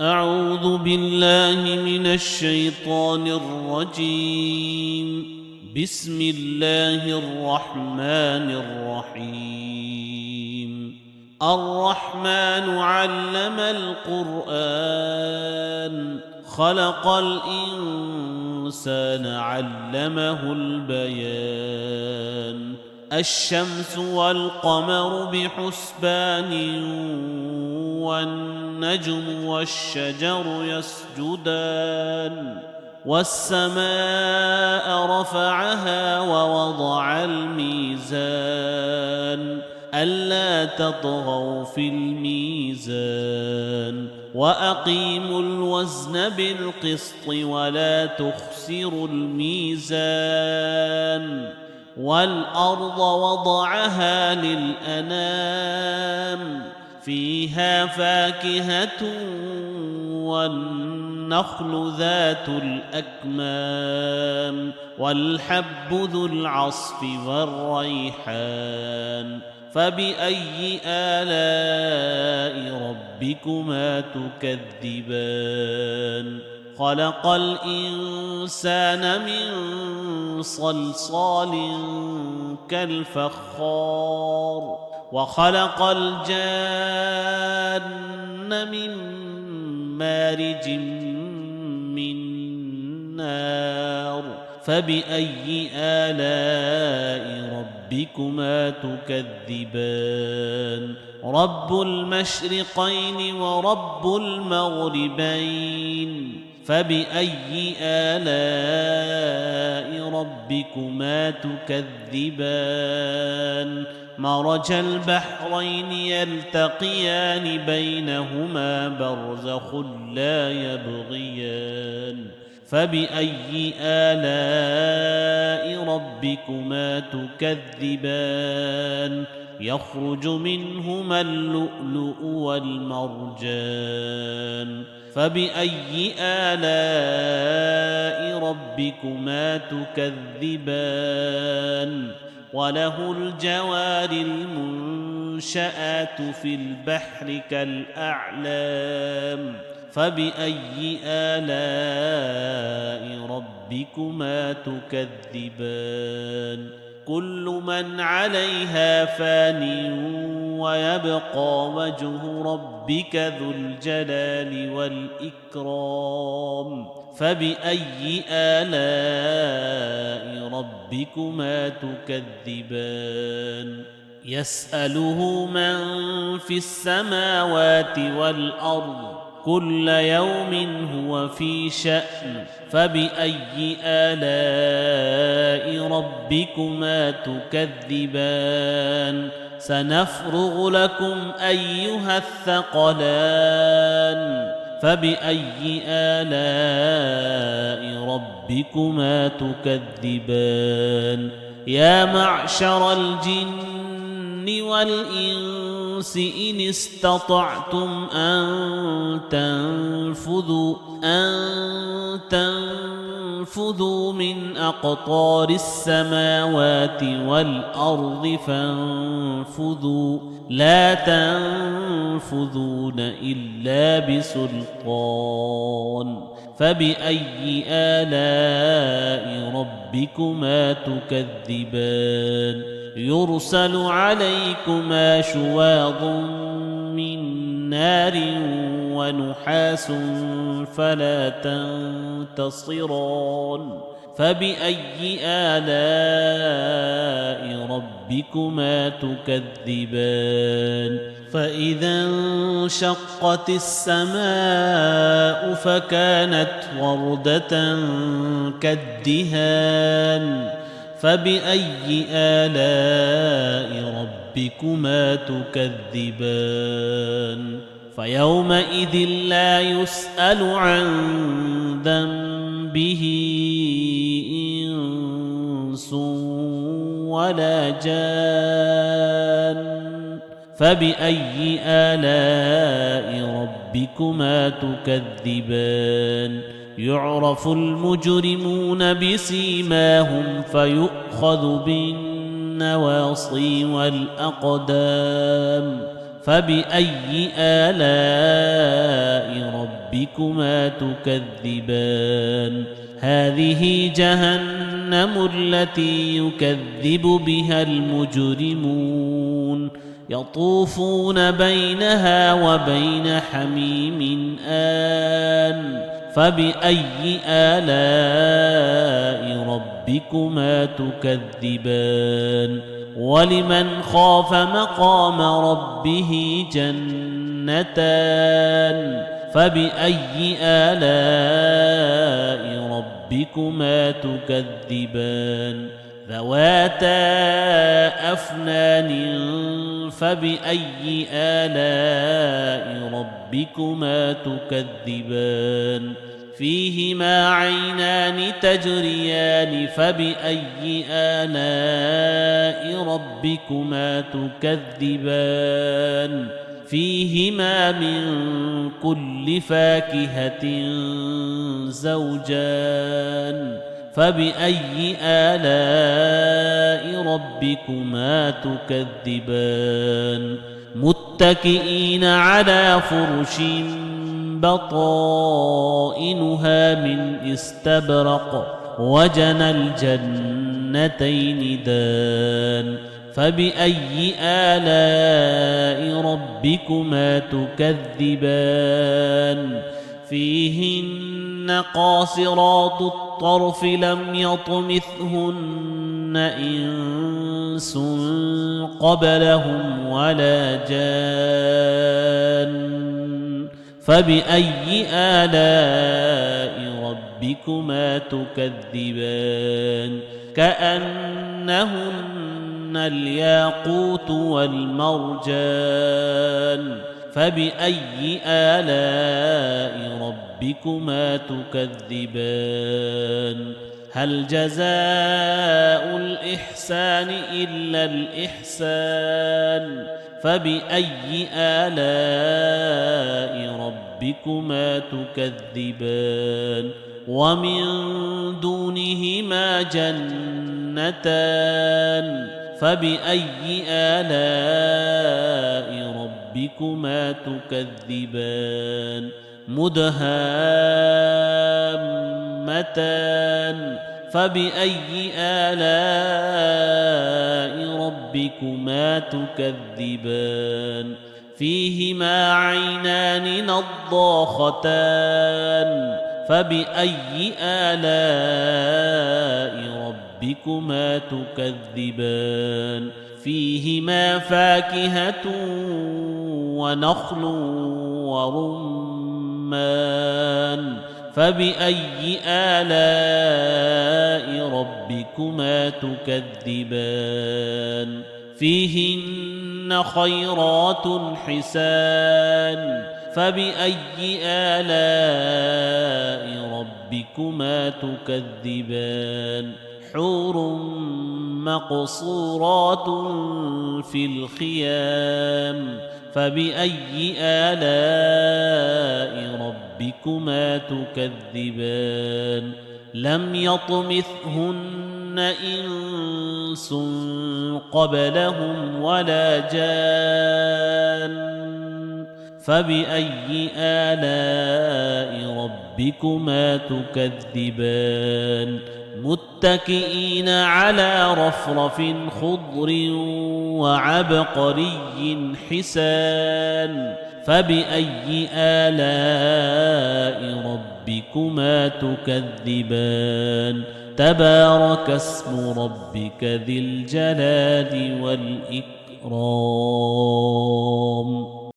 أعوذ بالله من الشيطان الرجيم. بسم الله الرحمن الرحيم. الرحمن علم القرآن، خلق الإنسان علمه البيان. الشمس والقمر بحسبان، والنجم والشجر يسجدان. والسماء رفعها ووضع الميزان، ألا تطغوا في الميزان. وأقيموا الوزن بالقسط ولا تخسروا الميزان. والأرض وضعها للأنام، فيها فاكهة والنخل ذات الأكمام، والحب ذو العصف والريحان. فبأي آلاء ربكما تكذبان؟ خلق الإنسان من صلصال كالفخار، وخلق الجان من مارج من نار. فبأي آلاء ربكما تكذبان؟ رب المشرقين ورب المغربين. فبأي آلاء ربكما تكذبان؟ مرج البحرين يلتقيان، بينهما برزخ لا يبغيان. فبأي آلاء ربكما تكذبان؟ يخرج منهما اللؤلؤ والمرجان. فبأي آلاء ربكما تكذبان؟ وله الجوار المنشآت في البحر كالأعلام. فبأي آلاء ربكما تكذبان؟ كل من عليها فان، ويبقى وجه ربك ذو الجلال والإكرام. فبأي آلاء ربكما تكذبان؟ يسأله من في السماوات والأرض، كل يوم هو في شأن. فبأي آلاء ربكما تكذبان؟ سنفرغ لكم أيها الثقلان. فبأي آلاء ربكما تكذبان؟ يا معشر الجن والإنس إن استطعتم أن تنفذوا من أقطار السماوات والأرض فانفذوا، لا تنفذون إلا بسلطان. فبأي آلاء ربكما تكذبان؟ يرسل عليكما شواظ من نار ونحاس فلا تنتصران. فبأي آلاء ربكما تكذبان؟ فإذا انشقت السماء فكانت وردة كالدهان. فبأي آلاء ربكما تكذبان؟ فيومئذ لا يسأل عن ذنبه إنس ولا جان. فبأي آلاء ربكما تكذبان؟ يعرف المجرمون بسيماهم فيؤخذ بالنواصي والأقدام. فبأي آلاء ربكما تكذبان هذه جهنم التي يكذب بها المجرمون يطوفون بينها وبين حميم آن فبأي آلاء ربكما تكذبان ولمن خاف مقام ربه جنتان فبأي آلاء ربكما تكذبان ذواتا أفنان فبأي آلاء ربكما تكذبان فيهما عينان تجريان فبأي آلاء ربكما تكذبان فيهما من كل فاكهة زوجان فبأي آلاء ربكما تكذبان متكئين على فرش بطائنها من استبرق وجنى الجنتين دان فبأي آلاء ربكما تكذبان فيهن قاصرات الطرف لم يطمثهن إنس قبلهم ولا جان فبأي آلاء ربكما تكذبان كأنهن الياقوت والمرجان فبأي آلاء ربكما تكذبان هل جزاء الإحسان إلا الإحسان فبأي آلاء ربكما تكذبان ومن دونهما جنتان فبأي آلاء ربكما تكذبان مدهامتان فبأي آلاء ربكما تكذبان فيهما عينان نضاختان فبأي آلاء ربكما تكذبان فيهما فاكهة ونخل ورمان فبأي آلاء ربكما تكذبان فيهن خيرات حسان فبأي آلاء ربكما تكذبان حور مقصورات في الخيام فبأي آلاء ربكما تكذبان لم يطمثهن إنس قبلهم ولا جان فبأي آلاء ربكما تكذبان متكئين على رفرف خضر وعبقري حسان فبأي آلاء ربكما تكذبان تبارك اسم ربك ذي الجلال والإكرام